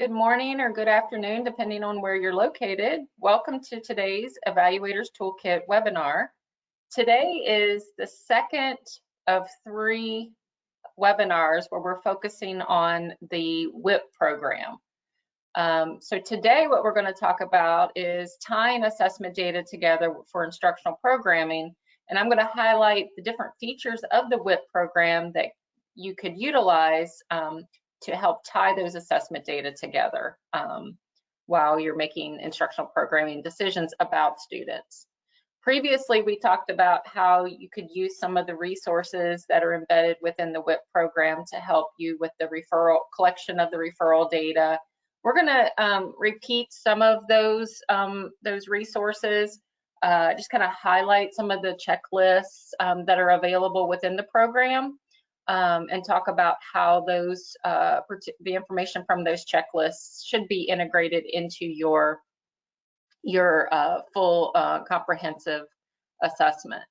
Good morning or good afternoon, depending on where you're located. Welcome to today's Evaluators Toolkit webinar. Today is the second of 3 webinars where we're focusing on the WIIP program. So today what we're going to talk about is tying assessment data together for instructional programming, and I'm going to highlight the different features of the WIIP program that you could utilize to help tie those assessment data together while you're making instructional programming decisions about students. Previously, we talked about how you could use some of the resources that are embedded within the WIIP program to help you with the collection of the referral data. We're going to repeat some of those resources, just kind of highlight some of the checklists that are available within the program. And talk about how those the information from those checklists should be integrated into your full comprehensive assessment.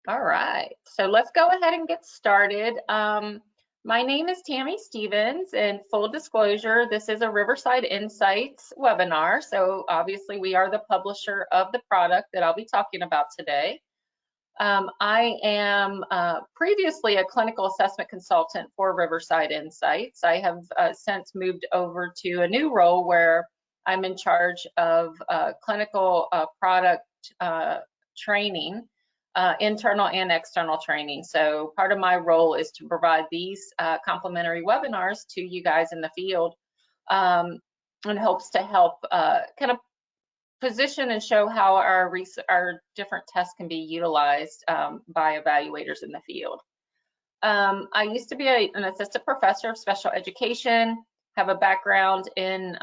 All right, so let's go ahead and get started. My name is Tammy Stevens, and full disclosure, this is a Riverside Insights webinar, so obviously we are the publisher of the product that I'll be talking about today. I am previously a clinical assessment consultant for Riverside Insights. I have since moved over to a new role where I'm in charge of clinical product training, internal and external training. So part of my role is to provide these complimentary webinars to you guys in the field in hopes to help kind of position and show how our different tests can be utilized by evaluators in the field. I used to be an assistant professor of special education, have a background in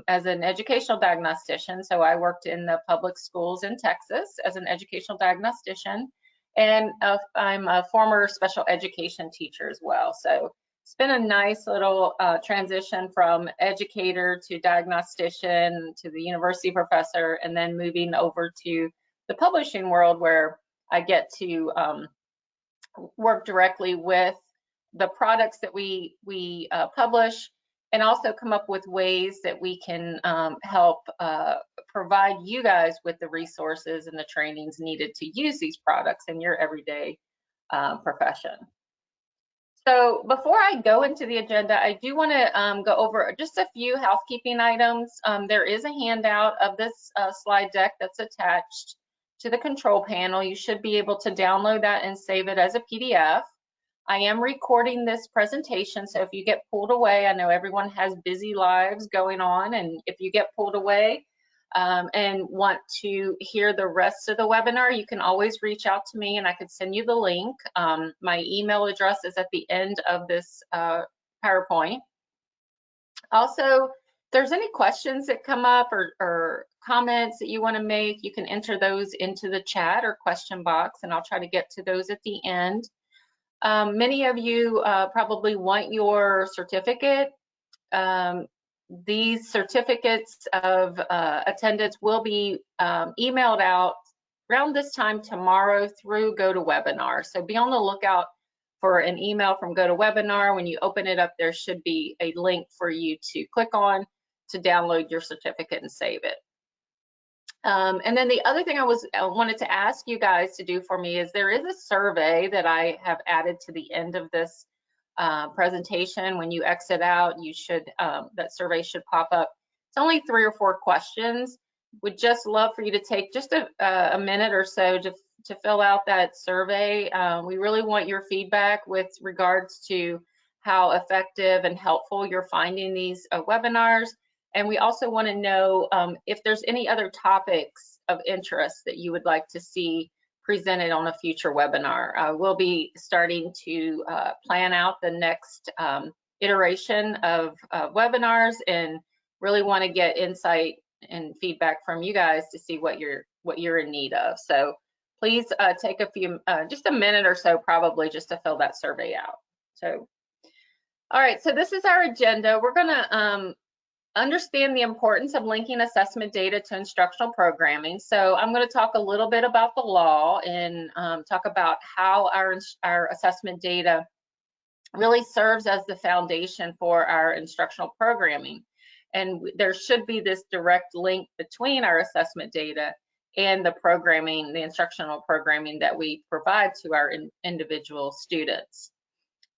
as an educational diagnostician. So I worked in the public schools in Texas as an educational diagnostician, and I'm a former special education teacher as well. So it's been a nice little transition from educator to diagnostician to the university professor, and then moving over to the publishing world where I get to work directly with the products that we publish, and also come up with ways that we can help provide you guys with the resources and the trainings needed to use these products in your everyday profession. So before I go into the agenda, I do want to go over just a few housekeeping items. There is a handout of this slide deck that's attached to the control panel. You should be able to download that and save it as a PDF. I am recording this presentation, so if you get pulled away, I know everyone has busy lives going on, and if you get pulled away and want to hear the rest of the webinar, you can always reach out to me and I could send you the link. My email address is at the end of this PowerPoint. Also, if there's any questions that come up or comments that you want to make, you can enter those into the chat or question box, and I'll try to get to those at the end. Many of you probably want your certificate. These certificates of attendance will be emailed out around this time tomorrow through GoToWebinar. So be on the lookout for an email from GoToWebinar. When you open it up, there should be a link for you to click on to download your certificate and save it. And then the other thing I wanted to ask you guys to do for me is there is a survey that I have added to the end of this presentation. When you exit out, you should that survey should pop up. It's only 3 or 4 questions. Would just love for you to take just a minute or so to fill out that survey. We really want your feedback with regards to how effective and helpful you're finding these webinars. And we also want to know if there's any other topics of interest that you would like to see presented on a future webinar. We'll be starting to plan out the next iteration of webinars, and really want to get insight and feedback from you guys to see what you're in need of. So please take a few, just a minute or so probably, just to fill that survey out. So, all right, so this is our agenda. We're going to understand the importance of linking assessment data to instructional programming. So I'm going to talk a little bit about the law and talk about how our assessment data really serves as the foundation for our instructional programming. And there should be this direct link between our assessment data and the programming, the instructional programming that we provide to our individual students.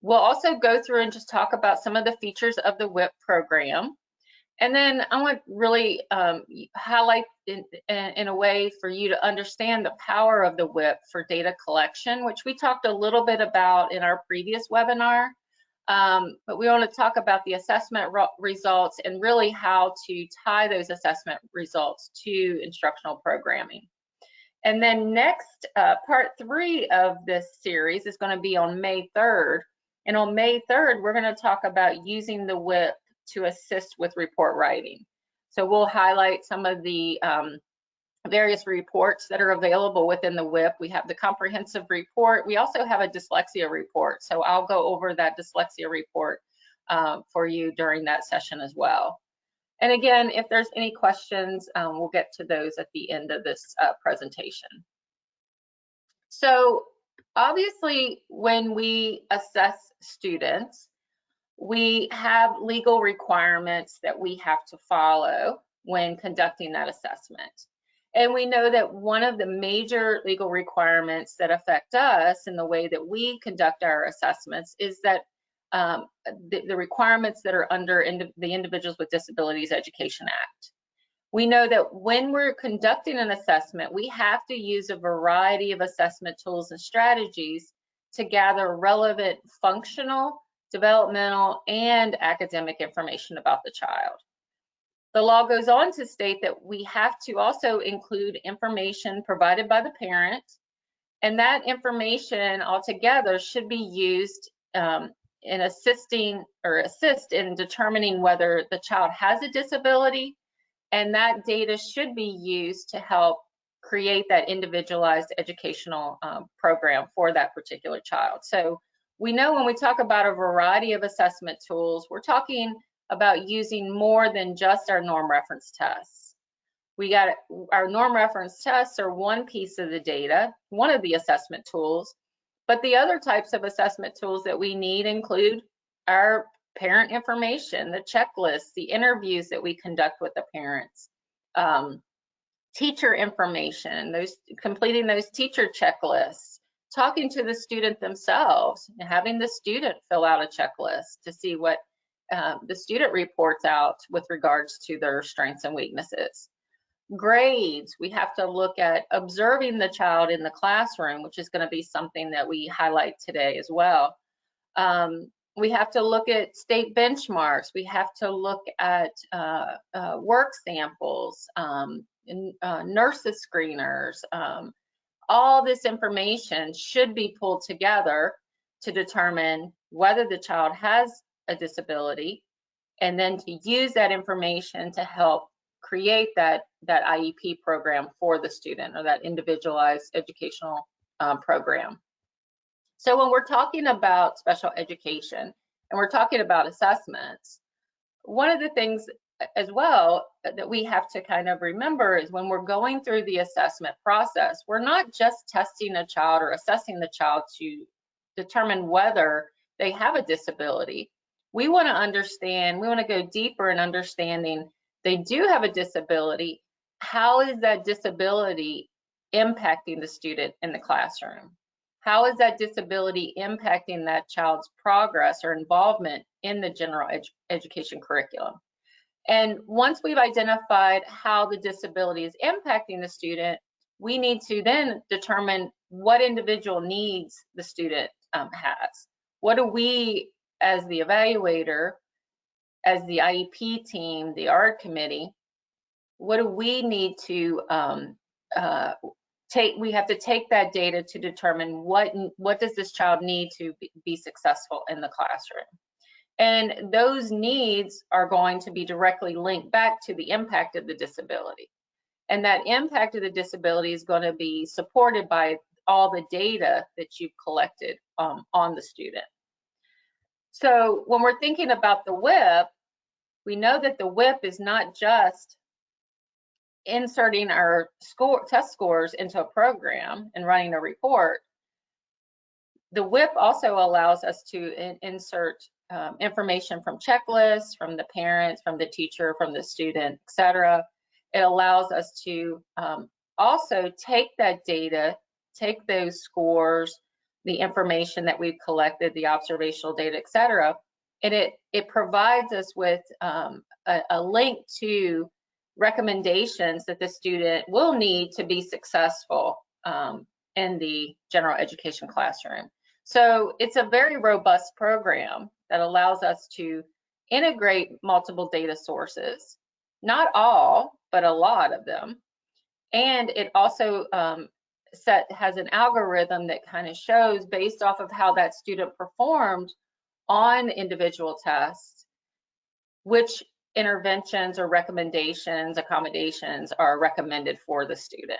We'll also go through and just talk about some of the features of the WIIP program. And then I want to really highlight in a way for you to understand the power of the WIIP for data collection, which we talked a little bit about in our previous webinar. But we want to talk about the assessment results and really how to tie those assessment results to instructional programming. And then next, part 3 of this series is going to be on May 3rd. And on May 3rd, we're going to talk about using the WIIP to assist with report writing. So we'll highlight some of the various reports that are available within the WIIP. We have the comprehensive report. We also have a dyslexia report. So I'll go over that dyslexia report for you during that session as well. And again, if there's any questions, we'll get to those at the end of this presentation. So obviously, when we assess students, we have legal requirements that we have to follow when conducting that assessment. And we know that one of the major legal requirements that affect us in the way that we conduct our assessments is that the requirements that are under the Individuals with Disabilities Education Act. We know that when we're conducting an assessment, we have to use a variety of assessment tools and strategies to gather relevant functional, developmental, and academic information about the child. The law goes on to state that we have to also include information provided by the parent, and that information altogether should be used in assisting or assist in determining whether the child has a disability, and that data should be used to help create that individualized educational program for that particular child. So we know when we talk about a variety of assessment tools, we're talking about using more than just our norm reference tests. We got our norm reference tests are one piece of the data, one of the assessment tools, but the other types of assessment tools that we need include our parent information, the checklists, the interviews that we conduct with the parents, teacher information, completing those teacher checklists, talking to the student themselves, and having the student fill out a checklist to see what the student reports out with regards to their strengths and weaknesses. Grades, we have to look at observing the child in the classroom, which is going to be something that we highlight today as well. We have to look at state benchmarks. We have to look at work samples, nurses screeners. All this information should be pulled together to determine whether the child has a disability, and then to use that information to help create that IEP program for the student, or that individualized educational program. So when we're talking about special education and we're talking about assessments, one of the things as well that we have to kind of remember is when we're going through the assessment process, we're not just testing a child or assessing the child to determine whether they have a disability. We want to understand, we want to go deeper in understanding they do have a disability. How is that disability impacting the student in the classroom? How is that disability impacting that child's progress or involvement in the general education curriculum? And once we've identified how the disability is impacting the student, we need to then determine what individual needs the student has. What do we, as the evaluator, as the IEP team, the ARD committee, what do we need to take? We have to take that data to determine what does this child need to be successful in the classroom. And those needs are going to be directly linked back to the impact of the disability. And that impact of the disability is going to be supported by all the data that you've collected on the student. So when we're thinking about the WIIP, we know that the WIIP is not just inserting our test scores into a program and running a report. The WIIP also allows us to insert information from checklists, from the parents, from the teacher, from the student, etc. It allows us to also take that data, take those scores, the information that we've collected, the observational data, etc., and it provides us with a link to recommendations that the student will need to be successful in the general education classroom. So it's a very robust program that allows us to integrate multiple data sources, not all, but a lot of them. And it also has an algorithm that kind of shows, based off of how that student performed on individual tests, which interventions or recommendations, accommodations are recommended for the student.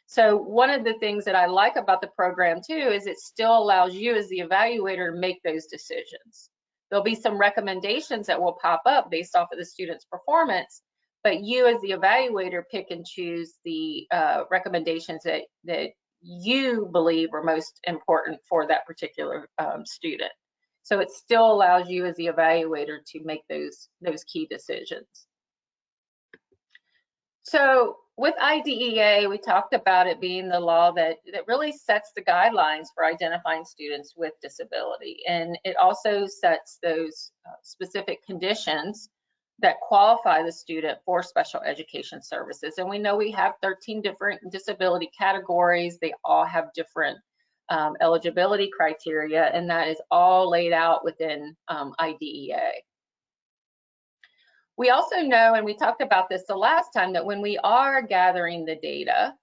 So one of the things that I like about the program too is it still allows you as the evaluator to make those decisions. There'll be some recommendations that will pop up based off of the student's performance, but you as the evaluator pick and choose the recommendations that you believe are most important for that particular student. So it still allows you as the evaluator to make those key decisions. So with IDEA, we talked about it being the law that really sets the guidelines for identifying students with disability. And it also sets those specific conditions that qualify the student for special education services. And we know we have 13 different disability categories. They all have different eligibility criteria, and that is all laid out within IDEA. We also know, and we talked about this the last time, that when we are gathering the data,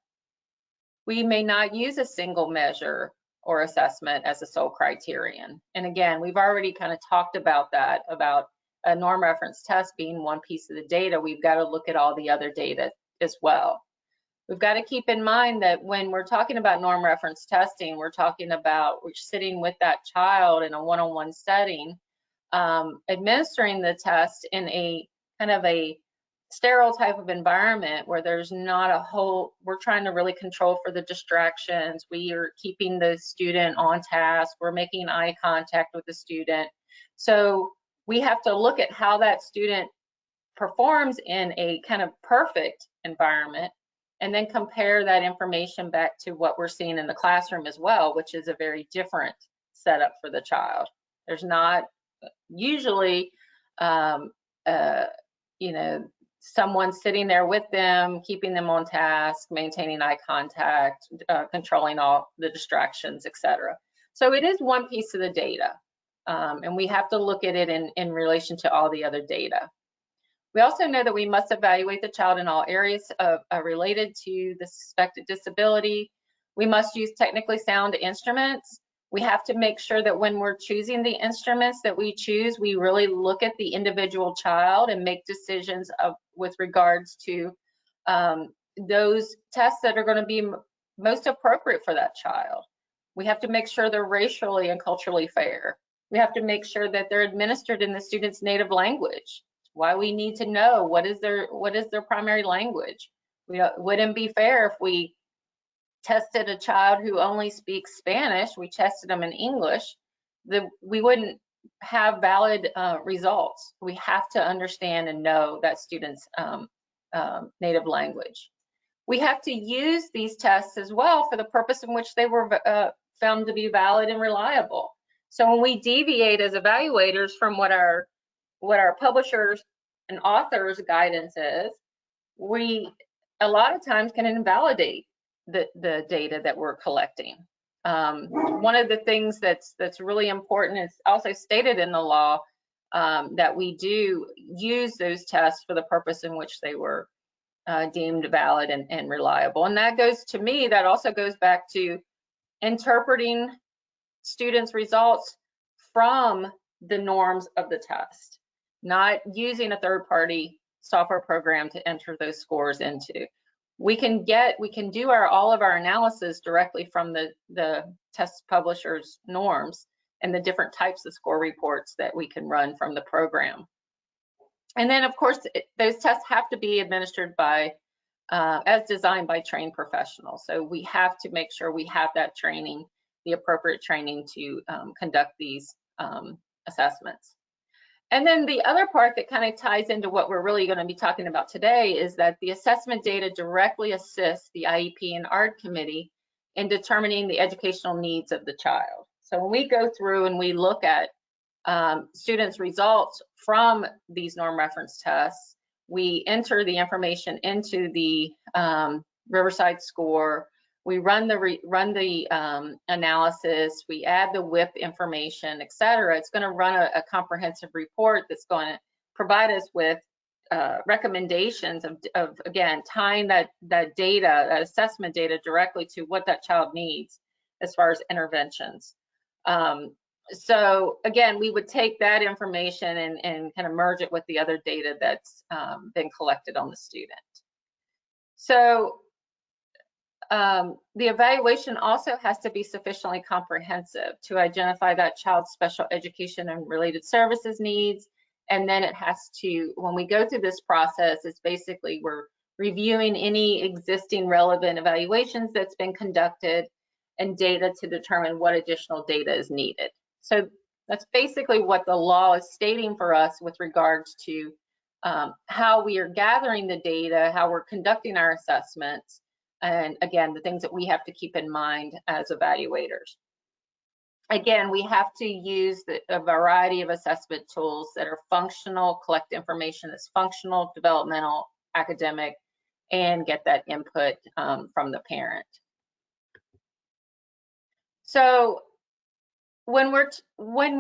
we may not use a single measure or assessment as a sole criterion. And again, we've already kind of talked about that, about a norm reference test being one piece of the data. We've got to look at all the other data as well. We've got to keep in mind that when we're talking about norm reference testing, we're sitting with that child in a one-on-one setting, administering the test in a kind of a sterile type of environment where there's not a whole, we're trying to really control for the distractions. We are keeping the student on task. We're making eye contact with the student. So we have to look at how that student performs in a kind of perfect environment, and then compare that information back to what we're seeing in the classroom as well, which is a very different setup for the child. There's not usually, you know, someone sitting there with them, keeping them on task, maintaining eye contact, controlling all the distractions, etc. So it is one piece of the data, and we have to look at it in relation to all the other data. We also know that we must evaluate the child in all areas related to the suspected disability. We must use technically sound instruments. We have to make sure that when we're choosing the instruments that we choose, we really look at the individual child and make decisions with regards to those tests that are going to be most appropriate for that child. We have to make sure they're racially and culturally fair. We have to make sure that they're administered in the student's native language. Why we need to know what is their primary language. Wouldn't be fair if we tested a child who only speaks Spanish, we tested them in English, we wouldn't have valid results. We have to understand and know that student's native language. We have to use these tests as well for the purpose in which they were found to be valid and reliable. So when we deviate as evaluators from what our publishers and authors guidance is, we a lot of times can invalidate the data that we're collecting. One of the things that's really important is also stated in the law that we do use those tests for the purpose in which they were deemed valid and reliable. And that also goes back to interpreting students' results from the norms of the test, not using a third-party software program to enter those scores into. We can do all of our analysis directly from the test publisher's norms and the different types of score reports that we can run from the program. And then, of course, those tests have to be administered by, as designed by trained professionals. So we have to make sure we have that training the appropriate training to conduct these assessments. And then the other part that kind of ties into what we're really going to be talking about today is that the assessment data directly assists the IEP and ARD committee in determining the educational needs of the child. So when we go through and we look at students' results from these norm reference tests, we enter the information into the Riverside score. We run the analysis, we add the WIIP information, et cetera. It's going to run a comprehensive report that's going to provide us with recommendations of again, tying that data, that assessment data directly to what that child needs as far as interventions. So again, we would take that information and kind of merge it with the other data that's been collected on the student. So the evaluation also has to be sufficiently comprehensive to identify that child's special education and related services needs. And then it has to, when we go through this process, it's basically we're reviewing any existing relevant evaluations that's been conducted and data to determine what additional data is needed. So that's basically what the law is stating for us with regards to how we are gathering the data, how we're conducting our assessments, and again, the things that we have to keep in mind as evaluators. Again, we have to use a variety of assessment tools that are functional, collect information that's functional, developmental, academic, and get that input from the parent. So when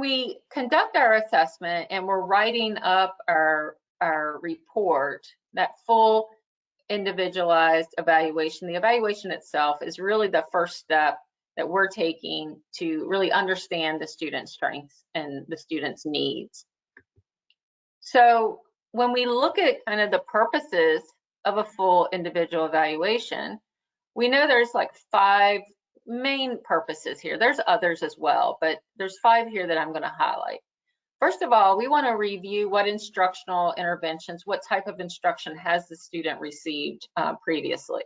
we conduct our assessment and we're writing up our report, that full individualized evaluation, the evaluation itself is really the first step that we're taking to really understand the student's strengths and the student's needs. So when we look at kind of the purposes of a full individual evaluation, we know there's like 5 main purposes here. There's others as well, but there's 5 here that I'm going to highlight. First of all, we want to review what instructional interventions, what type of instruction has the student received previously.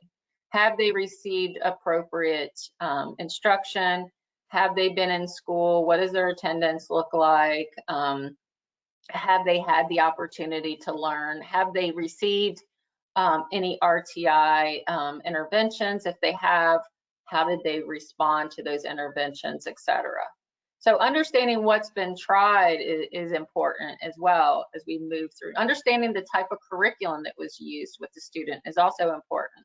Have they received appropriate instruction? Have they been in school? What does their attendance look like? Have they had the opportunity to learn? Have they received any RTI interventions? If they have, how did they respond to those interventions, et cetera? So understanding what's been tried is important as well as we move through. Understanding the type of curriculum that was used with the student is also important.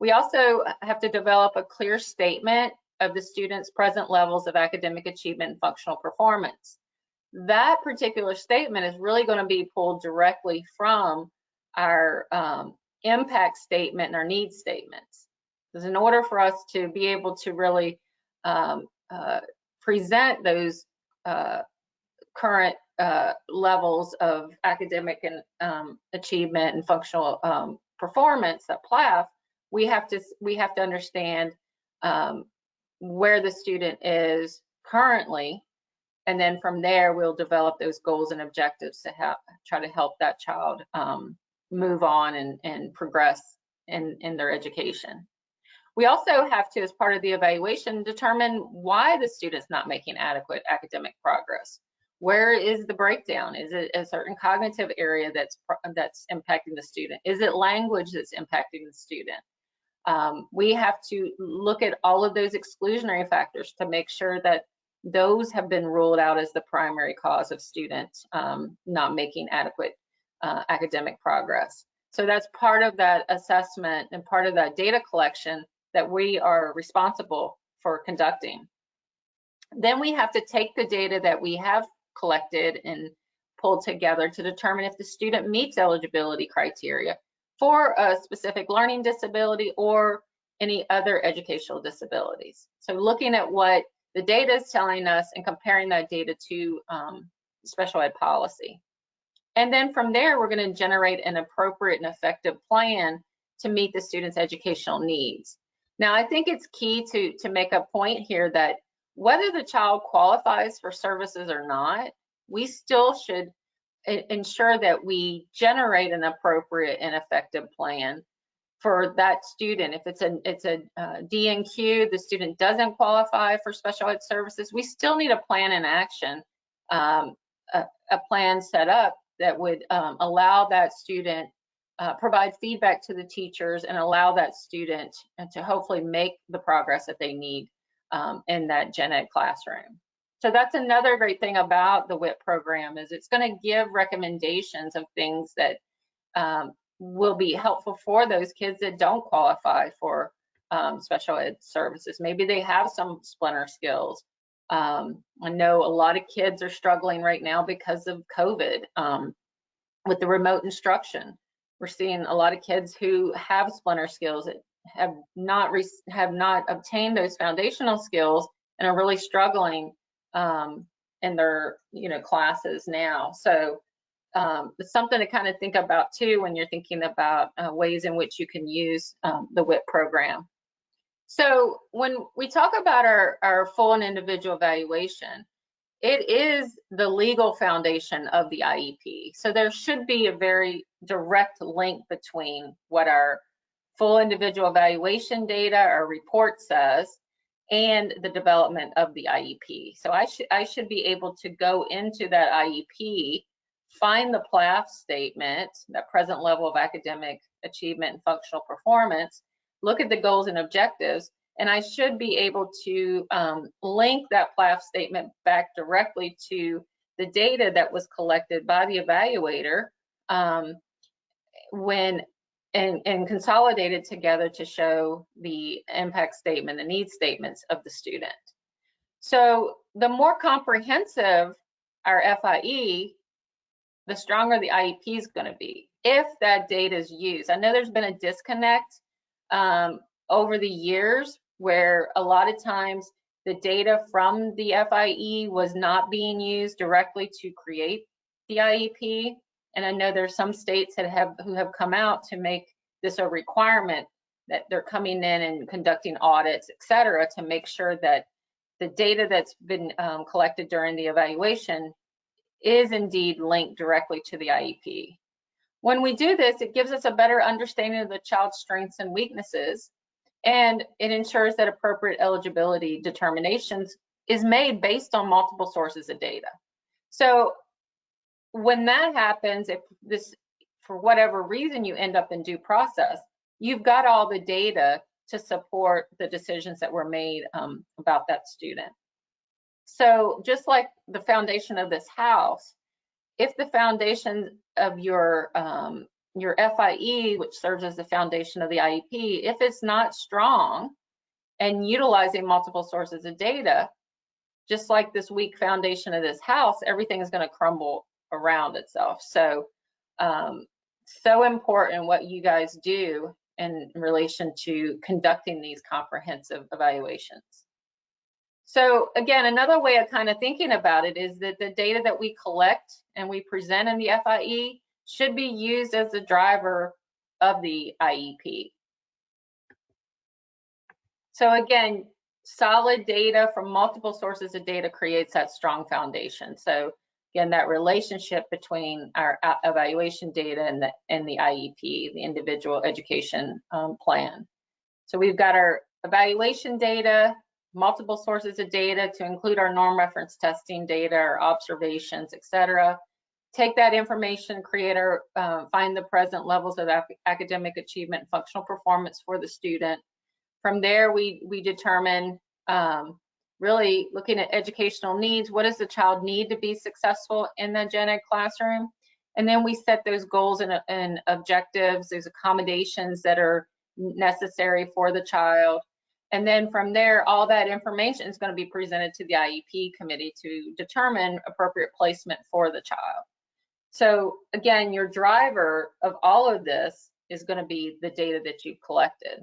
We also have to develop a clear statement of the student's present levels of academic achievement and functional performance. That particular statement is really going to be pulled directly from our impact statement and our needs statements. Because in order for us to be able to really present those current levels of academic and achievement and functional performance, that PLAF, we have to understand where the student is currently, and then from there we'll develop those goals and objectives to try to help that child move on and progress in their education. We also have to, as part of the evaluation, determine why the student's not making adequate academic progress. Where is the breakdown? Is it a certain cognitive area that's impacting the student? Is it language that's impacting the student? We have to look at all of those exclusionary factors to make sure that those have been ruled out as the primary cause of students not making adequate academic progress. So that's part of that assessment and part of that data collection that we are responsible for conducting. Then we have to take the data that we have collected and pulled together to determine if the student meets eligibility criteria for a specific learning disability or any other educational disabilities. So looking at what the data is telling us and comparing that data to special ed policy. And then from there, we're going to generate an appropriate and effective plan to meet the student's educational needs. Now, I think it's key to make a point here that whether the child qualifies for services or not, we still should ensure that we generate an appropriate and effective plan for that student. If it's a DNQ, the student doesn't qualify for special ed services, we still need a plan in action, a plan set up that would allow that student, provide feedback to the teachers and allow that student to hopefully make the progress that they need in that gen ed classroom. So that's another great thing about the WIIP program, is it's going to give recommendations of things that will be helpful for those kids that don't qualify for special ed services. Maybe they have some splinter skills. I know a lot of kids are struggling right now because of COVID with the remote instruction. We're seeing a lot of kids who have splinter skills that have not obtained those foundational skills and are really struggling in their classes now. So it's something to kind of think about too when you're thinking about ways in which you can use the WIIP program. So when we talk about our full and individual evaluation, it is the legal foundation of the IEP. So there should be a very direct link between what our full individual evaluation data, our report says, and the development of the IEP. So I should be able to go into that IEP, find the PLAF statement, that present level of academic achievement and functional performance, look at the goals and objectives, and I should be able to link that PLAF statement back directly to the data that was collected by the evaluator and consolidated together to show the impact statement, the needs statements of the student. So the more comprehensive our FIE, the stronger the IEP is going to be if that data is used. I know there's been a disconnect over the years where a lot of times the data from the FIE was not being used directly to create the IEP. And I know there's some states who have come out to make this a requirement, that they're coming in and conducting audits, et cetera, to make sure that the data that's been collected during the evaluation is indeed linked directly to the IEP. When we do this, it gives us a better understanding of the child's strengths and weaknesses, and it ensures that appropriate eligibility determinations is made based on multiple sources of data. So when that happens, if this, for whatever reason, you end up in due process, you've got all the data to support the decisions that were made about that student. So just like the foundation of this house, if the foundation of your FIE, which serves as the foundation of the IEP, if it's not strong and utilizing multiple sources of data, just like this weak foundation of this house, everything is going to crumble around itself. So, so important what you guys do in relation to conducting these comprehensive evaluations. So again, another way of kind of thinking about it is that the data that we collect and we present in the FIE should be used as the driver of the IEP. So again, solid data from multiple sources of data creates that strong foundation. So again, that relationship between our evaluation data and the IEP, the individual education plan. So we've got our evaluation data, multiple sources of data to include our norm reference testing data, our observations, et cetera. Take that information, find the present levels of academic achievement and functional performance for the student. From there, we determine, really looking at educational needs, what does the child need to be successful in the gen ed classroom? And then we set those goals and objectives, those accommodations that are necessary for the child. And then from there, all that information is going to be presented to the IEP committee to determine appropriate placement for the child. So again, your driver of all of this is going to be the data that you've collected.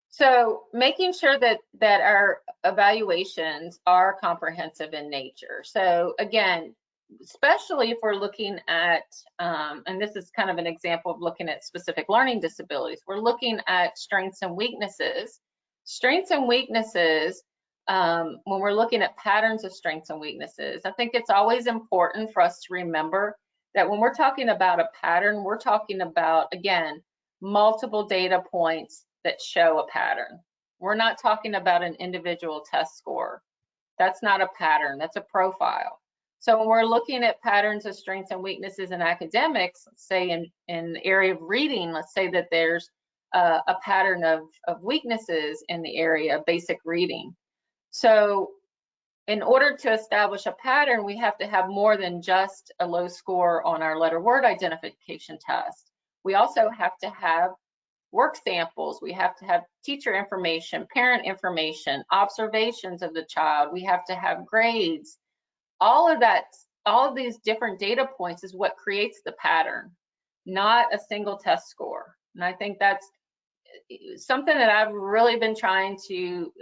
So making sure that our evaluations are comprehensive in nature. So again, especially if we're looking at, and this is kind of an example of looking at specific learning disabilities, we're looking at strengths and weaknesses. Strengths and weaknesses, when we're looking at patterns of strengths and weaknesses, I think it's always important for us to remember that when we're talking about a pattern, we're talking about, again, multiple data points that show a pattern. We're not talking about an individual test score. That's not a pattern, that's a profile. So when we're looking at patterns of strengths and weaknesses in academics, let's say in the area of reading, let's say that there's a pattern of weaknesses in the area of basic reading. So in order to establish a pattern, we have to have more than just a low score on our letter word identification test. We also have to have work samples. We have to have teacher information, parent information, observations of the child. We have to have grades. All of that, all of these different data points is what creates the pattern, not a single test score. And I think that's something that I've really been trying to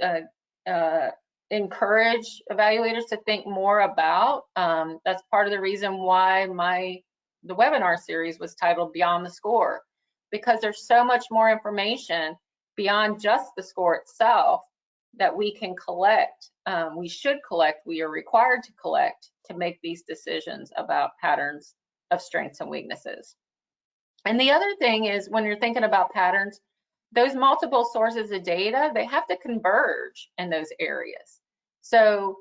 encourage evaluators to think more about. That's part of the reason why the webinar series was titled Beyond the Score, because there's so much more information beyond just the score itself that we can collect, we should collect, we are required to collect to make these decisions about patterns of strengths and weaknesses. And the other thing is, when you're thinking about patterns, those multiple sources of data, they have to converge in those areas. So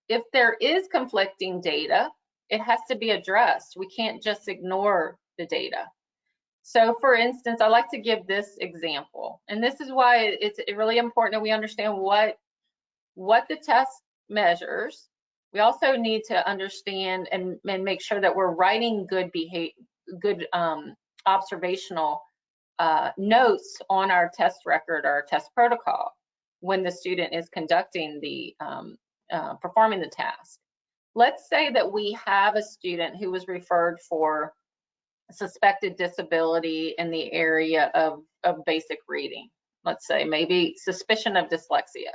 if there is conflicting data, it has to be addressed. We can't just ignore the data. So for instance, I like to give this example, and this is why it's really important that we understand what the test measures. We also need to understand and make sure that we're writing good observational notes on our test record or our test protocol when the student is conducting the performing the task. Let's say that we have a student who was referred for suspected disability in the area of basic reading. Let's say maybe suspicion of dyslexia.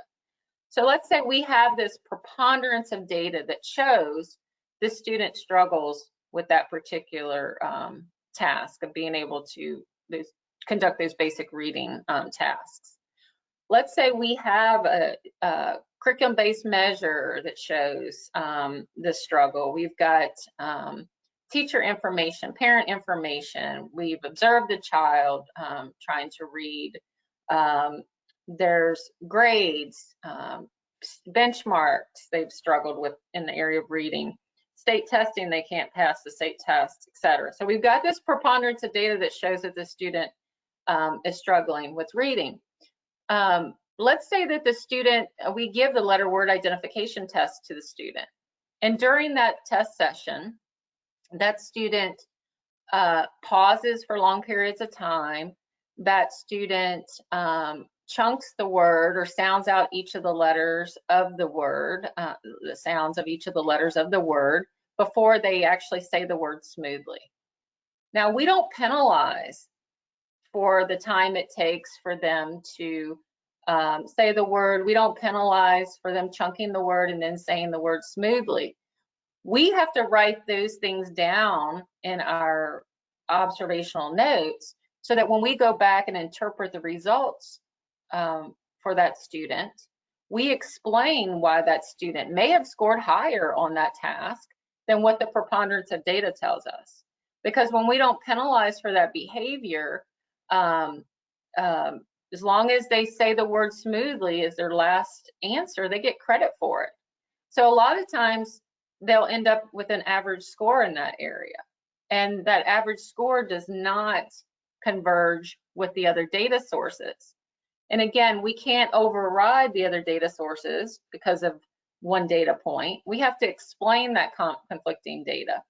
So let's say we have this preponderance of data that shows this student struggles with that particular task of being able to conduct those basic reading tasks. Let's say we have a curriculum-based measure that shows the struggle. We've got teacher information, parent information. We've observed the child trying to read. There's grades, benchmarks they've struggled with in the area of reading, state testing, they can't pass the state test, etc. So we've got this preponderance of data that shows that the student is struggling with reading. Let's say that the student, we give the letter word identification test to the student. And during that test session, that student pauses for long periods of time. That student chunks the word or sounds out each of the letters of the word, the sounds of each of the letters of the word before they actually say the word smoothly. Now, we don't penalize for the time it takes for them to say the word. We don't penalize for them chunking the word and then saying the word smoothly. We have to write those things down in our observational notes so that when we go back and interpret the results for that student, we explain why that student may have scored higher on that task than what the preponderance of data tells us. Because when we don't penalize for that behavior, as long as they say the word smoothly as their last answer, they get credit for it. So a lot of times they'll end up with an average score in that area. And that average score does not converge with the other data sources. And again, we can't override the other data sources because of one data point. We have to explain that conflicting data.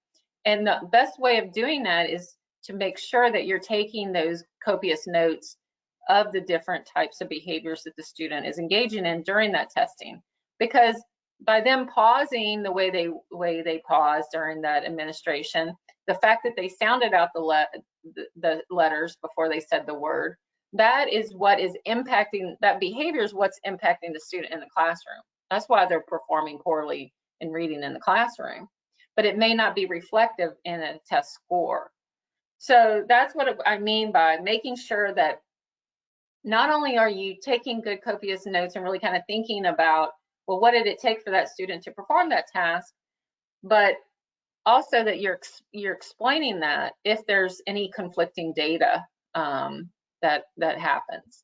And the best way of doing that is to make sure that you're taking those copious notes of the different types of behaviors that the student is engaging in during that testing. Because by them pausing the way they paused during that administration, the fact that they sounded out the letters before they said the word, that is what is impacting, that behavior is what's impacting the student in the classroom. That's why they're performing poorly in reading in the classroom, but it may not be reflective in a test score. So that's what I mean by making sure that not only are you taking good copious notes and really kind of thinking about, well, what did it take for that student to perform that task, but also that you're explaining that if there's any conflicting data that happens.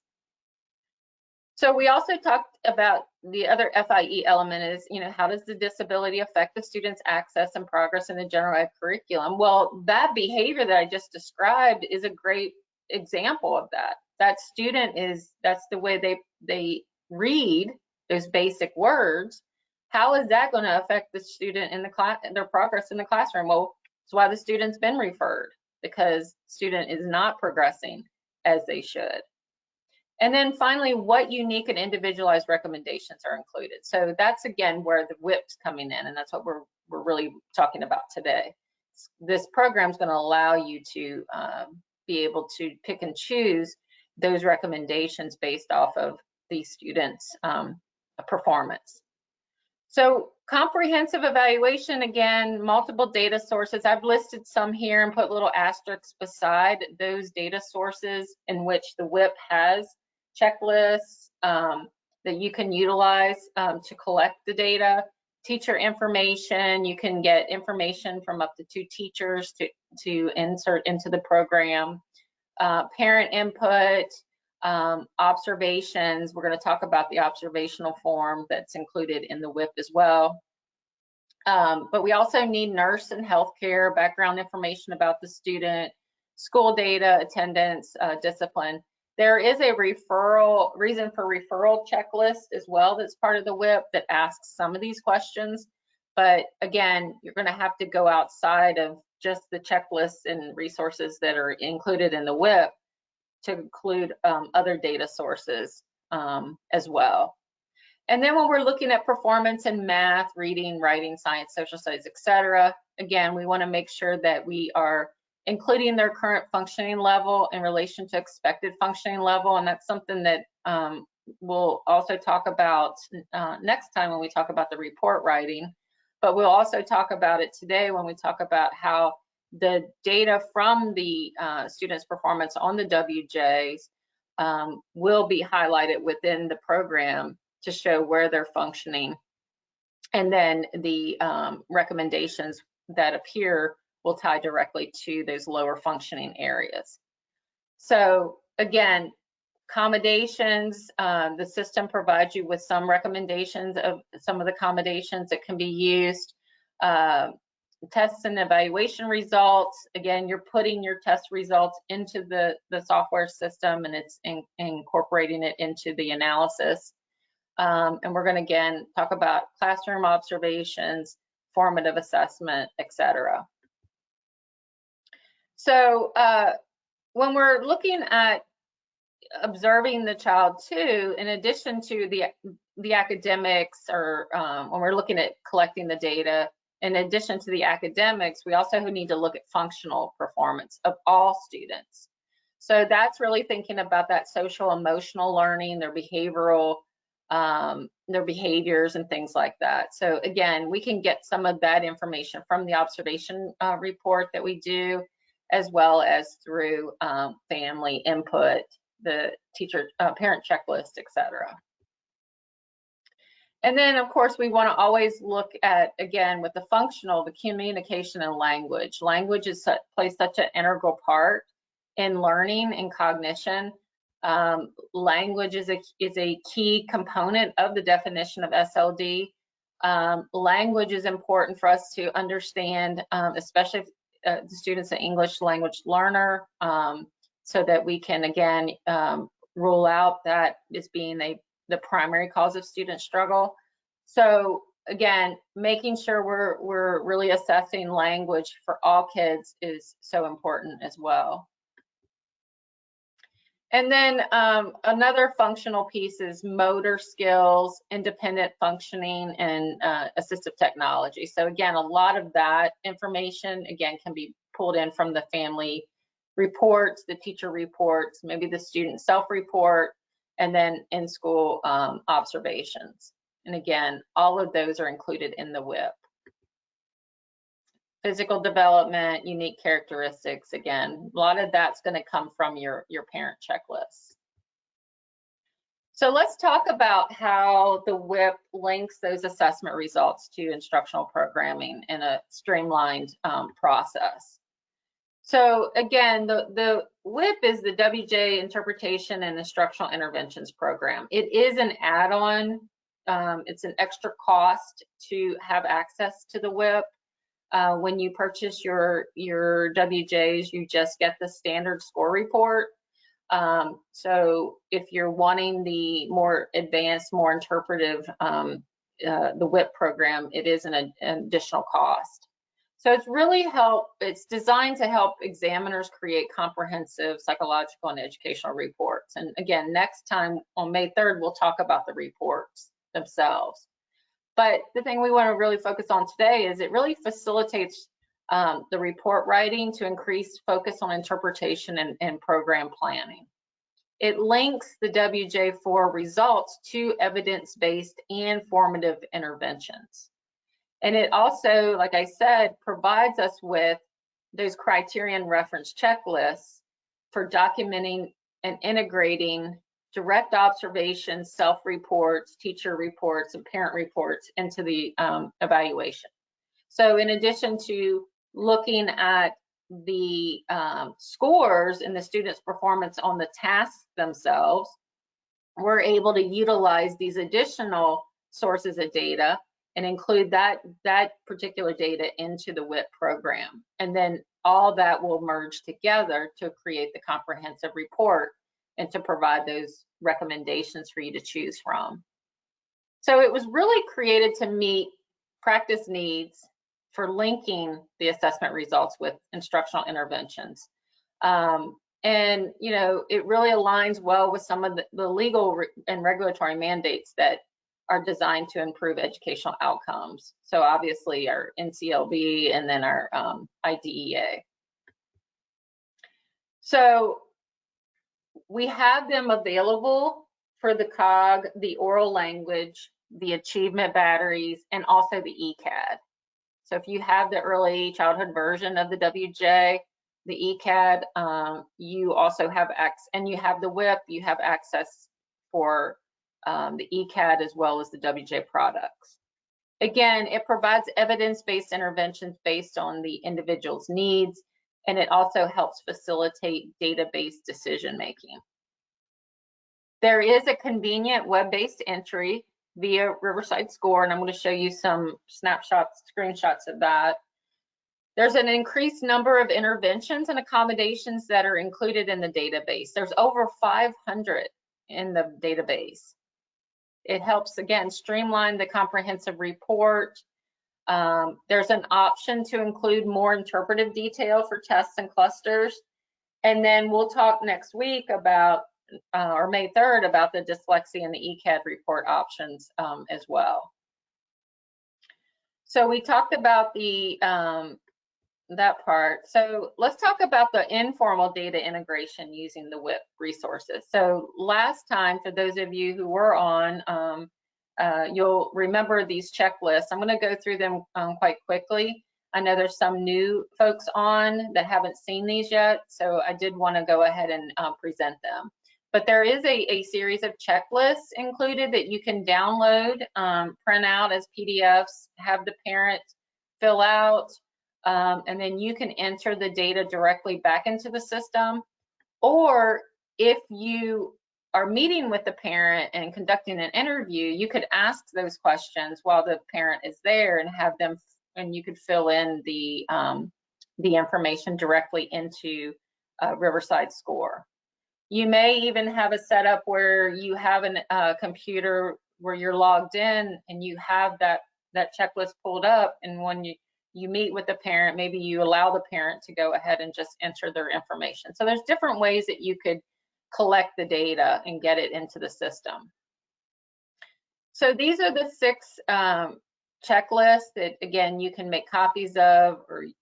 So we also talked about the other FIE element is, how does the disability affect the student's access and progress in the general ed curriculum? Well, that behavior that I just described is a great example of that. That student that's the way they read those basic words. How is that going to affect the student in the class, their progress in the classroom? Well, that's why the student's been referred, because student is not progressing as they should. And then finally, what unique and individualized recommendations are included? So that's again where the WIIP's coming in, and that's what we're really talking about today. This program is going to allow you to be able to pick and choose those recommendations based off of the students' performance. So comprehensive evaluation, again, multiple data sources. I've listed some here and put little asterisks beside those data sources in which the WIIP has checklists that you can utilize to collect the data. Teacher information, you can get information from up to 2 teachers to insert into the program. Parent input, observations. We're going to talk about the observational form that's included in the WIIP as well. But we also need nurse and healthcare background information about the student, school data, attendance, discipline. There is a reason for referral checklist as well that's part of the WIIP that asks some of these questions. But again, you're going to have to go outside of just the checklists and resources that are included in the WIIP to include other data sources as well. And then when we're looking at performance in math, reading, writing, science, social studies, etc., again, we want to make sure that we are including their current functioning level in relation to expected functioning level. And that's something that we'll also talk about next time when we talk about the report writing. But we'll also talk about it today when we talk about how the data from the students' performance on the WJs will be highlighted within the program to show where they're functioning. And then the recommendations that appear will tie directly to those lower functioning areas. So again, accommodations, the system provides you with some recommendations of some of the accommodations that can be used. Tests and evaluation results, again, you're putting your test results into the software system and it's incorporating it into the analysis. And we're going to again talk about classroom observations, formative assessment, etc. So when we're looking at observing the child too, in addition to the academics, or when we're looking at collecting the data, in addition to the academics, we also need to look at functional performance of all students. So that's really thinking about that social emotional learning, their behavioral, their behaviors and things like that. So again, we can get some of that information from the observation report that we do, as well as through family input, the teacher parent checklist, etc. And then of course we want to always look at, again, with the functional, the communication and language. Language plays such an integral part in learning and cognition. Language is a key component of the definition of SLD. Language is important for us to understand, especially the students an English language learner, so that we can again rule out that as being the primary cause of student struggle. So again, making sure we're really assessing language for all kids is so important as well. And then another functional piece is motor skills, independent functioning, and assistive technology. So again, a lot of that information, again, can be pulled in from the family reports, the teacher reports, maybe the student self-report, and then in-school observations. And again, all of those are included in the WIIP. Physical development, unique characteristics, again, a lot of that's going to come from your parent checklist. So let's talk about how the WIIP links those assessment results to instructional programming in a streamlined process. So again, the WIIP is the WJ Interpretation and Instructional Interventions Program. It is an add-on. It's an extra cost to have access to the WIIP. When you purchase your WJs, you just get the standard score report. So if you're wanting the more advanced, more interpretive, the WIIP program, it is an additional cost. So it's designed to help examiners create comprehensive psychological and educational reports. And again, next time on May 3rd, we'll talk about the reports themselves. But the thing we want to really focus on today is it really facilitates the report writing to increase focus on interpretation and program planning. It links the WJ4 results to evidence-based and formative interventions. And it also, like I said, provides us with those criterion reference checklists for documenting and integrating direct observations, self-reports, teacher reports, and parent reports into the evaluation. So in addition to looking at the scores and the students' performance on the tasks themselves, we're able to utilize these additional sources of data and include that particular data into the WIIP program. And then all that will merge together to create the comprehensive report and to provide those recommendations for you to choose from. So it was really created to meet practice needs for linking the assessment results with instructional interventions. And you know, it really aligns well with some of the legal and regulatory mandates that are designed to improve educational outcomes. So obviously our NCLB and then our IDEA. So we have them available for the COG, the oral language, the achievement batteries, and also the ECAD. So if you have the early childhood version of the WJ, the ECAD, you also have access, and you have the WIIP, you have access for the ECAD as well as the WJ products. Again, it provides evidence-based interventions based on the individual's needs, and it also helps facilitate data-based decision-making. There is a convenient web-based entry via Riverside Score, and I'm going to show you some snapshots, screenshots of that. There's an increased number of interventions and accommodations that are included in the database. There's over 500 in the database. It helps, again, streamline the comprehensive report. There's an option to include more interpretive detail for tests and clusters. And then we'll talk next week about, or May 3rd, about the dyslexia and the ECAD report options as well. So we talked about the that part. So let's talk about the informal data integration using the WIIP resources. So last time, for those of you who were on, you'll remember these checklists. I'm going to go through them quite quickly. I know there's some new folks on that haven't seen these yet, so I did want to go ahead and present them. But there is a series of checklists included that you can download, print out as PDFs, have the parent fill out, and then you can enter the data directly back into the system. Or if you are meeting with the parent and conducting an interview, you could ask those questions while the parent is there and have them, and you could fill in the information directly into Riverside Score. You may even have a setup where you have a computer where you're logged in and you have that checklist pulled up, and when you meet with the parent, maybe you allow the parent to go ahead and just enter their information. So there's different ways that you could collect the data and get it into the system. So these are the 6 checklists that, again, you can make copies of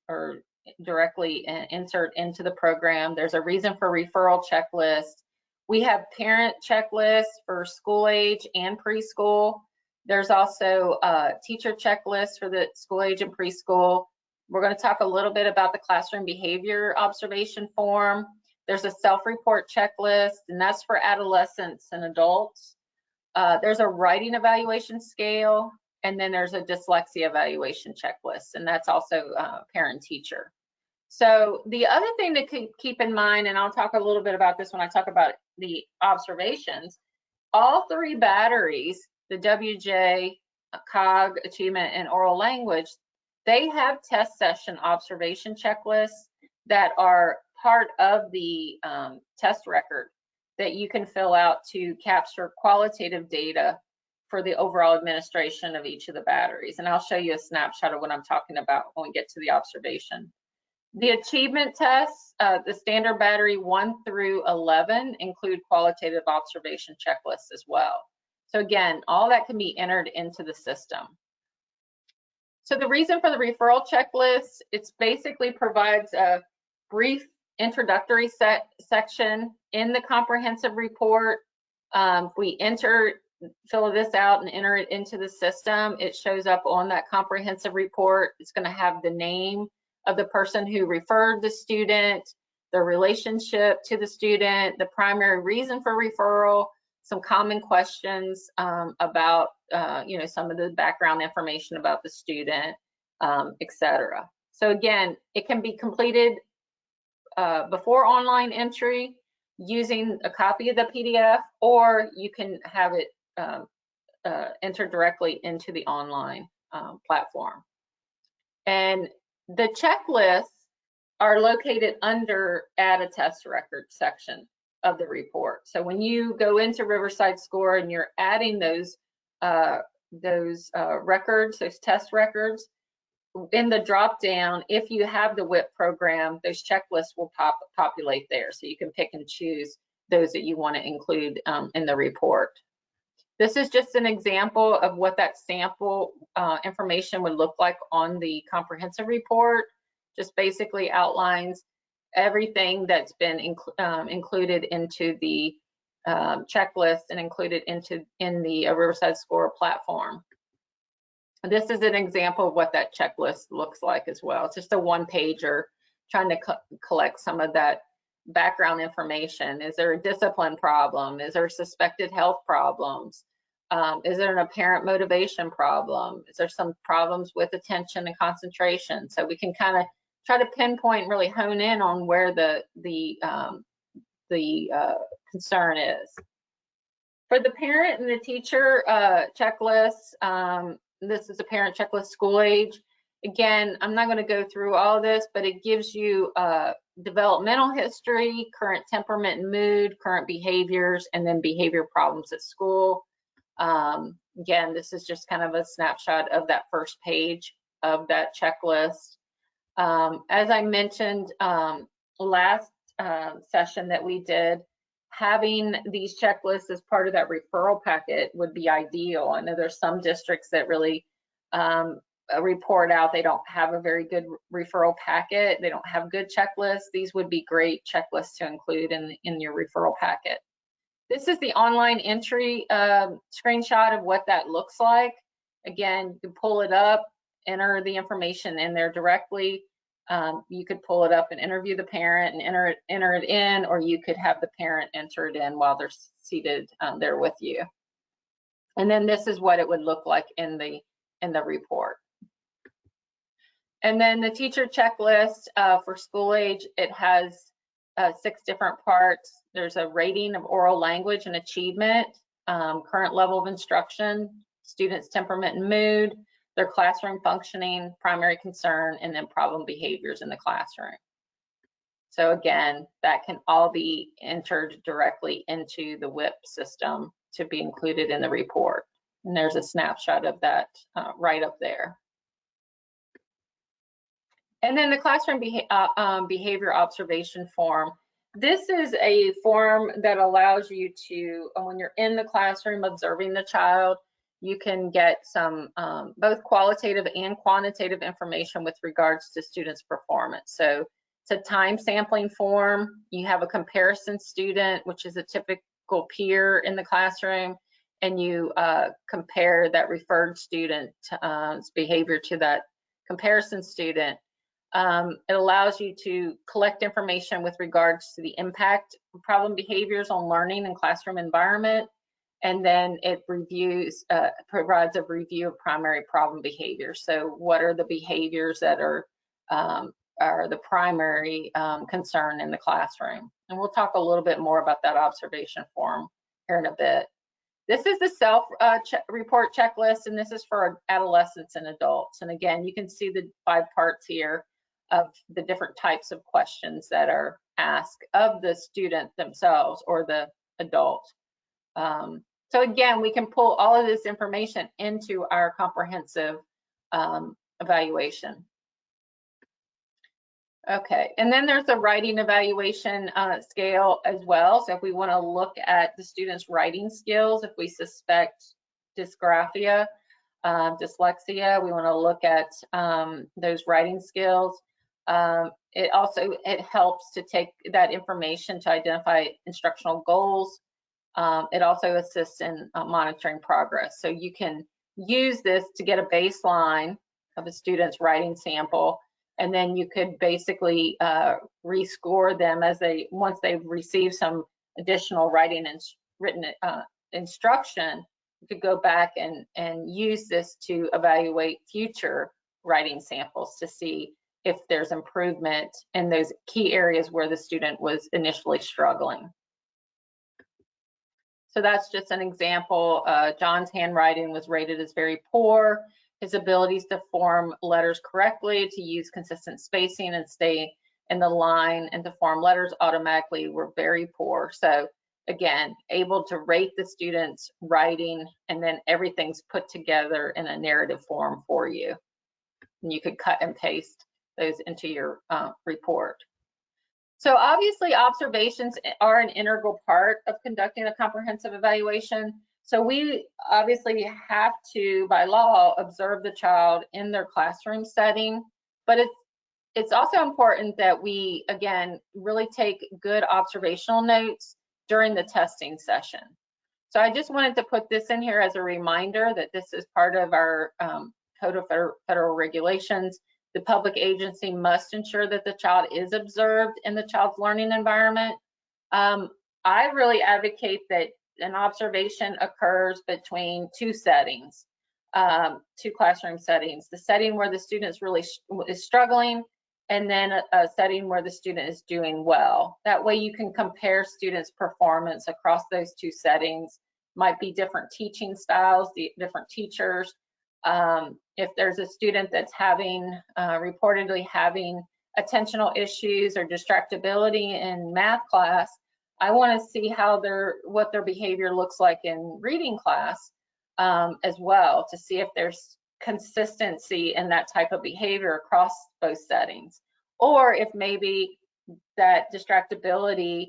or directly insert into the program. There's a reason for referral checklist. We have parent checklists for school age and preschool. There's also a teacher checklist for the school age and preschool. We're going to talk a little bit about the classroom behavior observation form. There's a self-report checklist, and that's for adolescents and adults. There's a writing evaluation scale, and then there's a dyslexia evaluation checklist, and that's also parent-teacher. So the other thing to keep in mind, and I'll talk a little bit about this when I talk about the observations, all three batteries, the WJ, COG, achievement, and oral language, they have test session observation checklists that are part of the test record that you can fill out to capture qualitative data for the overall administration of each of the batteries. And I'll show you a snapshot of what I'm talking about when we get to the observation. The achievement tests, the standard battery 1 through 11 include qualitative observation checklists as well. So again, all that can be entered into the system. So the reason for the referral checklist, it's basically provides a brief introductory section in the comprehensive report. If we fill this out and enter it into the system, it shows up on that comprehensive report. It's going to have the name of the person who referred the student, the relationship to the student, the primary reason for referral, some common questions about some of the background information about the student, etc. So again, it can be completed before online entry using a copy of the PDF, or you can have it entered directly into the online platform. And the checklists are located under Add a Test Record section of the report. So when you go into Riverside Score and you're adding those records, those test records, in the drop down, if you have the WIIIP program, those checklists will populate there. So you can pick and choose those that you want to include in the report. This is just an example of what that sample information would look like on the comprehensive report. Just basically outlines everything that's been included into the checklist and included in the Riverside Score platform. This is an example of what that checklist looks like as well. It's just a one-pager trying to collect some of that background information. Is there a discipline problem? Is there suspected health problems? Is there an apparent motivation problem? Is there some problems with attention and concentration? So we can kind of try to pinpoint, really hone in on where the concern is. For the parent and the teacher checklist, this is a parent checklist school age. Again, I'm not going to go through all of this, but it gives you developmental history, current temperament and mood, current behaviors, and then behavior problems at school. Again, this is just kind of a snapshot of that first page of that checklist. As I mentioned last session that we did, having these checklists as part of that referral packet would be ideal. I know there's some districts that really report out they don't have a very good referral packet. They don't have good checklists. These would be great checklists to include in your referral packet. This is the online entry screenshot of what that looks like. Again, you can pull it up, enter the information in there directly. You could pull it up and interview the parent and enter it in, or you could have the parent enter it in while they're seated there with you. And then this is what it would look like in the report. And then the teacher checklist for school age, it has 6 different parts. There's a rating of oral language and achievement, current level of instruction, students' temperament and mood, their classroom functioning, primary concern, and then problem behaviors in the classroom. So again, that can all be entered directly into the WIIIP system to be included in the report. And there's a snapshot of that right up there. And then the classroom behavior observation form. This is a form that allows you to, when you're in the classroom observing the child, you can get some both qualitative and quantitative information with regards to students' performance. So it's a time sampling form. You have a comparison student, which is a typical peer in the classroom, and you compare that referred student's behavior to that comparison student. It allows you to collect information with regards to the impact of problem behaviors on learning and classroom environment. and then it provides a review of primary problem behaviors. So what are the behaviors that are the primary concern in the classroom? And we'll talk a little bit more about that observation form here in a bit. This is the self-report checklist, and this is for adolescents and adults. And again, you can see the 5 parts here of the different types of questions that are asked of the student themselves or the adult. So again, we can pull all of this information into our comprehensive evaluation. Okay, and then there's the writing evaluation scale as well. So if we want to look at the students' writing skills, if we suspect dysgraphia, dyslexia, we want to look at those writing skills. It helps to take that information to identify instructional goals. It also assists in monitoring progress. So you can use this to get a baseline of a student's writing sample, and then you could basically rescore them once they've received some additional writing and written instruction. You could go back and use this to evaluate future writing samples to see if there's improvement in those key areas where the student was initially struggling. So that's just an example. John's handwriting was rated as very poor. His abilities to form letters correctly, to use consistent spacing and stay in the line and to form letters automatically were very poor. So again, able to rate the student's writing, and then everything's put together in a narrative form for you. And you could cut and paste those into your report. So obviously observations are an integral part of conducting a comprehensive evaluation. So we obviously have to, by law, observe the child in their classroom setting, but it's also important that we, again, really take good observational notes during the testing session. So I just wanted to put this in here as a reminder that this is part of our Code of Federal Regulations. The public agency must ensure that the child is observed in the child's learning environment. I really advocate that an observation occurs between 2 settings, 2 classroom settings. The setting where the student is struggling, and then a setting where the student is doing well. That way you can compare students' performance across those 2 settings. Might be different teaching styles, different teachers. If there's a student that's reportedly having attentional issues or distractibility in math class, I want to see what their behavior looks like in reading class as well, to see if there's consistency in that type of behavior across both settings, or if maybe that distractibility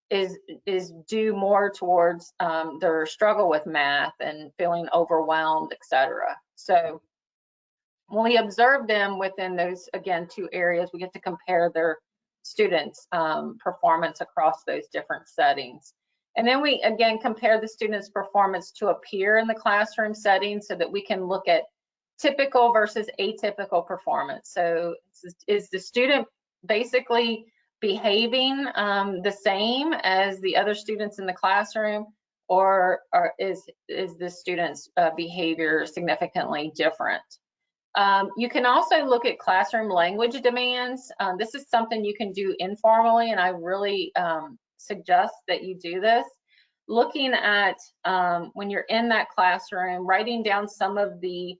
is due more towards their struggle with math and feeling overwhelmed, etc. So when we observe them within those, again, 2 areas, we get to compare their students' performance across those different settings. And then we, again, compare the student's performance to a peer in the classroom setting so that we can look at typical versus atypical performance. So is the student basically behaving the same as the other students in the classroom, or is the student's behavior significantly different? You can also look at classroom language demands. This is something you can do informally, and I really suggest that you do this. Looking at when you're in that classroom, writing down some of the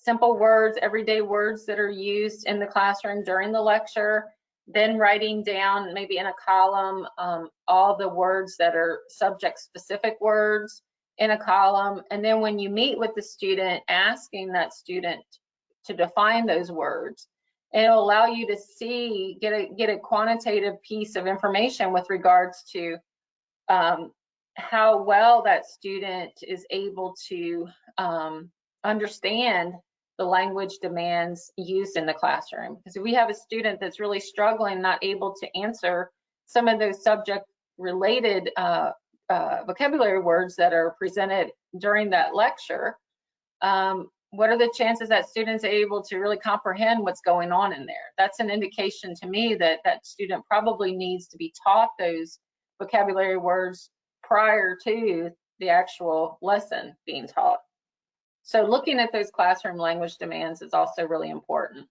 simple words, everyday words that are used in the classroom during the lecture, then writing down maybe in a column all the words that are subject-specific words in a column, and then when you meet with the student, asking that student to define those words. It'll allow you to see, get a quantitative piece of information with regards to how well that student is able to understand the language demands used in the classroom. Because if we have a student that's really struggling, not able to answer some of those subject-related vocabulary words that are presented during that lecture, what are the chances that student's able to really comprehend what's going on in there? That's an indication to me that that student probably needs to be taught those vocabulary words prior to the actual lesson being taught. So looking at those classroom language demands is also really important.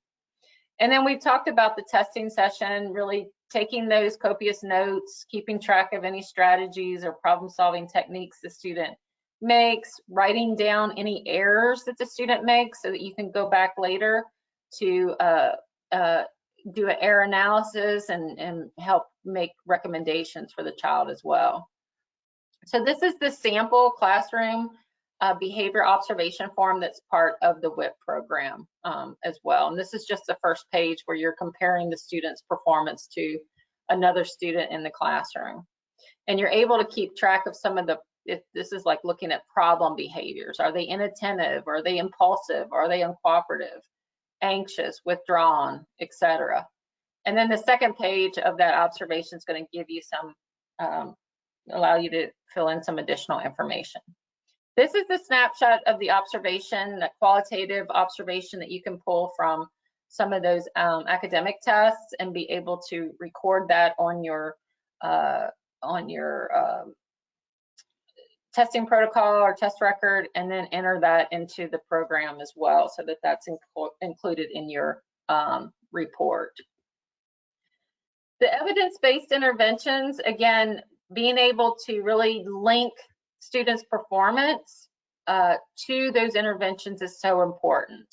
And then we talked about the testing session, really taking those copious notes, keeping track of any strategies or problem-solving techniques the student makes, writing down any errors that the student makes so that you can go back later to do an error analysis and help make recommendations for the child as well. So this is the sample classroom behavior observation form that's part of the WIIP program as well. And this is just the first page where you're comparing the student's performance to another student in the classroom. And you're able to keep track of some of the, this is like looking at problem behaviors. Are they inattentive? Are they impulsive? Are they uncooperative, anxious, withdrawn, etc.? And then the second page of that observation is going to give you some, allow you to fill in some additional information. This is the snapshot of the observation, the qualitative observation that you can pull from some of those academic tests and be able to record that on your testing protocol or test record, and then enter that into the program as well, so that that's included in your report. The evidence-based interventions, again, being able to really link students' performance to those interventions is so important.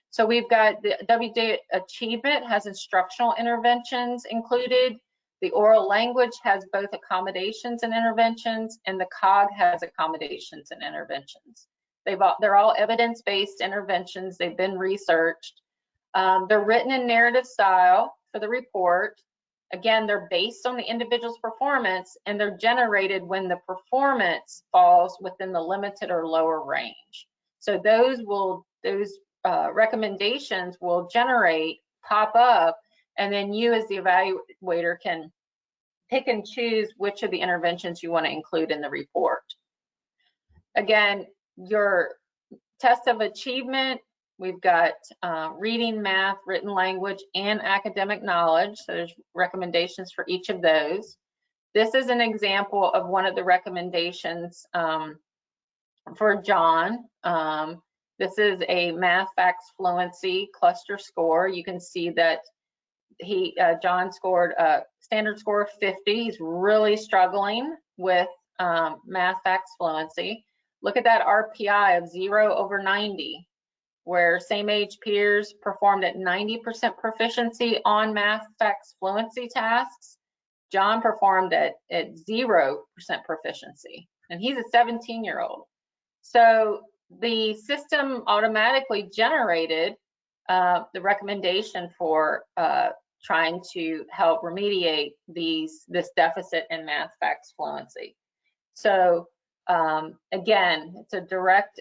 So we've got the WIIIP Achievement has instructional interventions included. The oral language has both accommodations and interventions, and the COG has accommodations and interventions. They're all evidence-based interventions. They've been researched. They're written in narrative style for the report. Again, they're based on the individual's performance, and they're generated when the performance falls within the limited or lower range. So those recommendations will pop up, and then you as the evaluator can pick and choose which of the interventions you want to include in the report. Again, your test of achievement, we've got reading, math, written language, and academic knowledge. So there's recommendations for each of those. This is an example of one of the recommendations for John. This is a math facts fluency cluster score. You can see that John scored a standard score of 50. He's really struggling with math facts fluency. Look at that RPI of 0/90, where same age peers performed at 90% proficiency on math facts fluency tasks. John performed at 0% proficiency, and he's a 17-year-old. So the system automatically generated the recommendation for trying to help remediate this deficit in math facts fluency. So again, it's a direct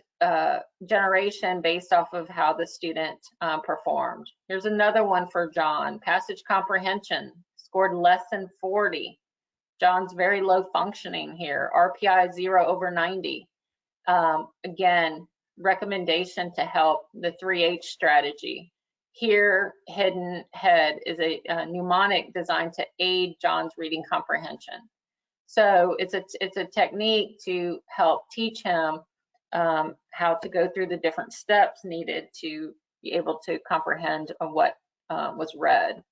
generation based off of how the student performed. Here's another one for John. Passage comprehension, scored less than 40. John's very low functioning here. RPI 0/90. Again, recommendation to help the 3H strategy. Here, hidden head is a mnemonic designed to aid John's reading comprehension. So it's a technique to help teach him how to go through the different steps needed to be able to comprehend what was read.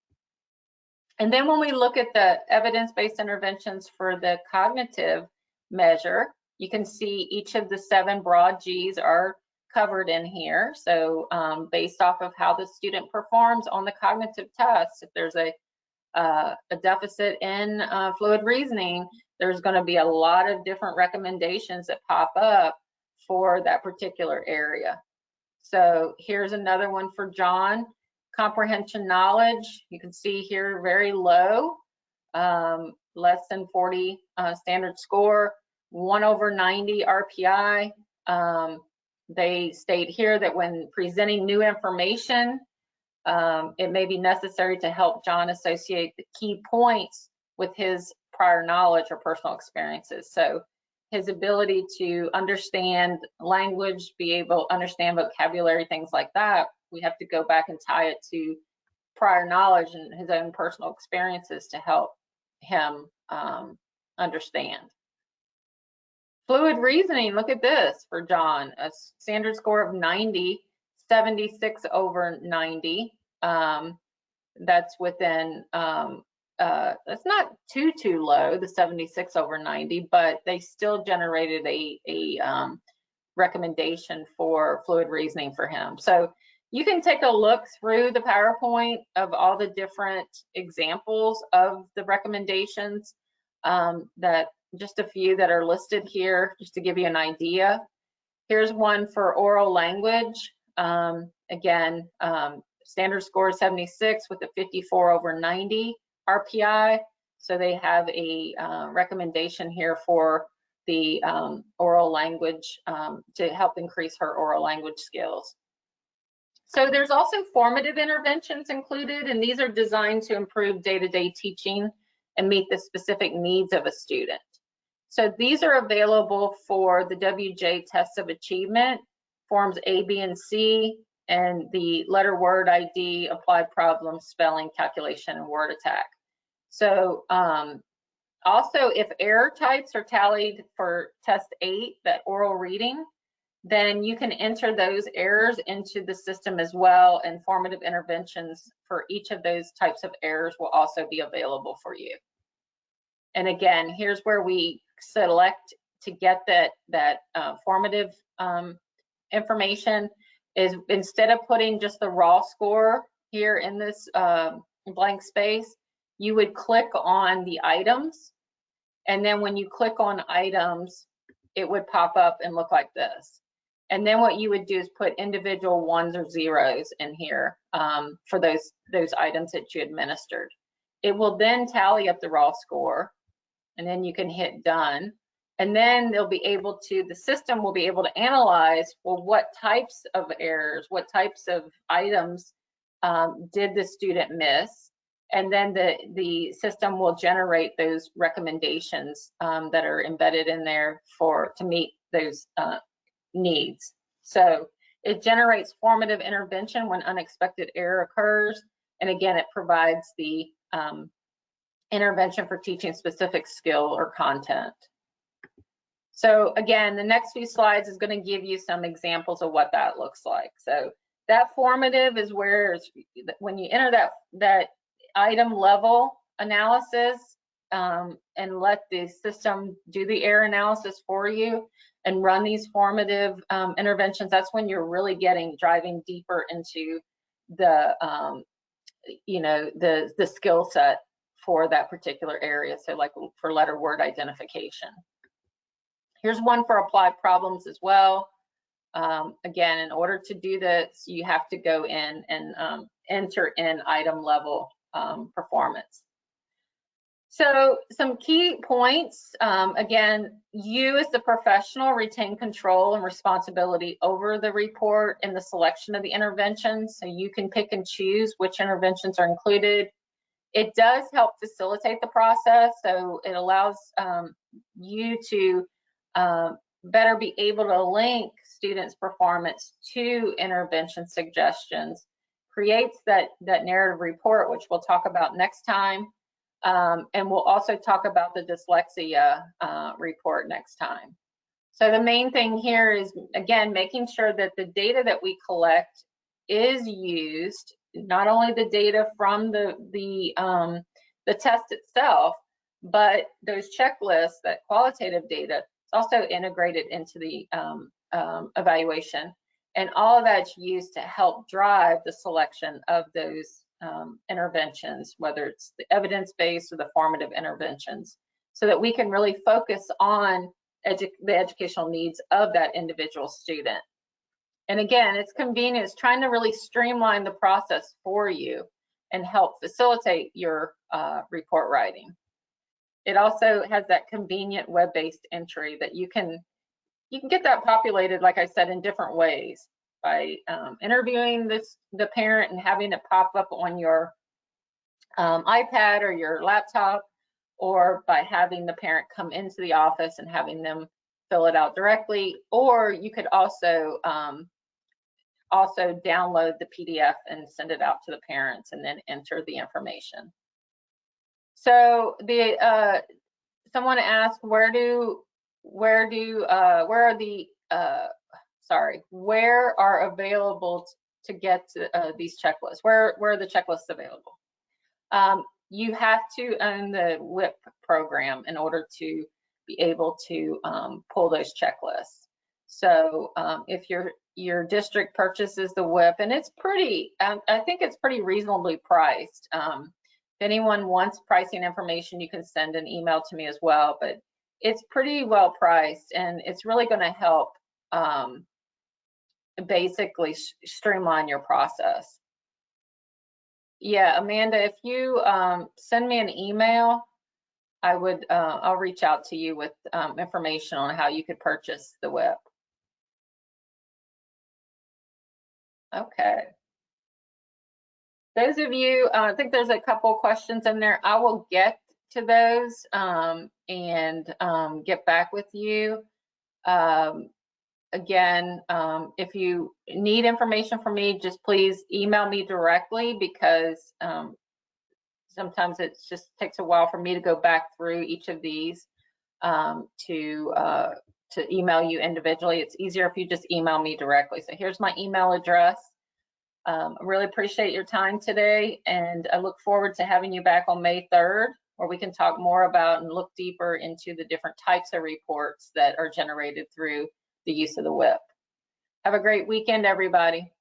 And then when we look at the evidence-based interventions for the cognitive measure, you can see each of the 7 broad Gs are covered in here. So based off of how the student performs on the cognitive tests, if there's a deficit in fluid reasoning, there's going to be a lot of different recommendations that pop up for that particular area. So here's another one for John. Comprehension knowledge, you can see here very low, less than 40 standard score, 1/90 RPI. They state here that when presenting new information, it may be necessary to help John associate the key points with his prior knowledge or personal experiences. So his ability to understand language, be able to understand vocabulary, things like that, we have to go back and tie it to prior knowledge and his own personal experiences to help him understand. Fluid reasoning, look at this for John, a standard score of 90, 76 over 90. That's within, that's not too low, the 76 over 90, but they still generated a recommendation for fluid reasoning for him. So you can take a look through the PowerPoint of all the different examples of the recommendations, that just a few that are listed here, just to give you an idea. Here's one for oral language. Again, standard score 76 with a 54 over 90 RPI. So they have a recommendation here for the oral language to help increase her oral language skills. So there's also formative interventions included, and these are designed to improve day-to-day teaching and meet the specific needs of a student. So these are available for the WJ Tests of Achievement, forms A, B, and C, and the letter word ID, applied problem, spelling, calculation, and word attack. So also, if error types are tallied for test 8, that oral reading, then you can enter those errors into the system as well, and formative interventions for each of those types of errors will also be available for you. And again, here's where we select to get that formative information is, instead of putting just the raw score here in this blank space, you would click on the items, and then when you click on items, it would pop up and look like this. And then what you would do is put individual ones or zeros in here for those items that you administered. It will then tally up the raw score, and then you can hit done. And then the system will be able to analyze, well, what types of errors, what types of items did the student miss? And then the system will generate those recommendations that are embedded in there to meet those needs. So it generates formative intervention when unexpected error occurs. And again, it provides the intervention for teaching specific skill or content. So again, the next few slides is going to give you some examples of what that looks like. So that formative is where, when you enter that item level analysis and let the system do the error analysis for you and run these formative interventions, that's when you're really driving deeper into the the skill set for that particular area. So like for letter word identification. Here's one for applied problems as well. Again, in order to do this, you have to go in and enter in item level performance. So some key points, again, you as the professional retain control and responsibility over the report and the selection of the interventions. So you can pick and choose which interventions are included. It does help facilitate the process. So it allows you to better be able to link students' performance to intervention suggestions, creates that narrative report, which we'll talk about next time. And we'll also talk about the dyslexia report next time. So the main thing here is, again, making sure that the data that we collect is used, not only the data from the test itself, but those checklists, that qualitative data, it's also integrated into the evaluation. And all of that's used to help drive the selection of those interventions, whether it's the evidence-based or the formative interventions, so that we can really focus on the educational needs of that individual student. And again, it's convenient. It's trying to really streamline the process for you and help facilitate your report writing. It also has that convenient web-based entry that you can get that populated, like I said, in different ways, by interviewing the parent and having it pop up on your iPad or your laptop, or by having the parent come into the office and having them fill it out directly. Or you could also download the PDF and send it out to the parents and then enter the information. So someone asked, where do where are available to get these checklists? Where are the checklists available? You have to own the WIIP program in order to be able to pull those checklists. So if your district purchases the WIIP, and it's pretty, I think it's pretty reasonably priced. If anyone wants pricing information, you can send an email to me as well, but it's pretty well priced, and it's really going to help basically streamline your process. Yeah, Amanda, if you send me an email, I'll reach out to you with information on how you could purchase the WIIP. Okay. Those of you, I think there's a couple questions in there. I will get to those and get back with you. Again, if you need information from me, just please email me directly, because sometimes it just takes a while for me to go back through each of these to email you individually. It's easier if you just email me directly. So here's my email address. I really appreciate your time today, and I look forward to having you back on May 3rd, where we can talk more about and look deeper into the different types of reports that are generated through the use of the WIIP. Have a great weekend, everybody.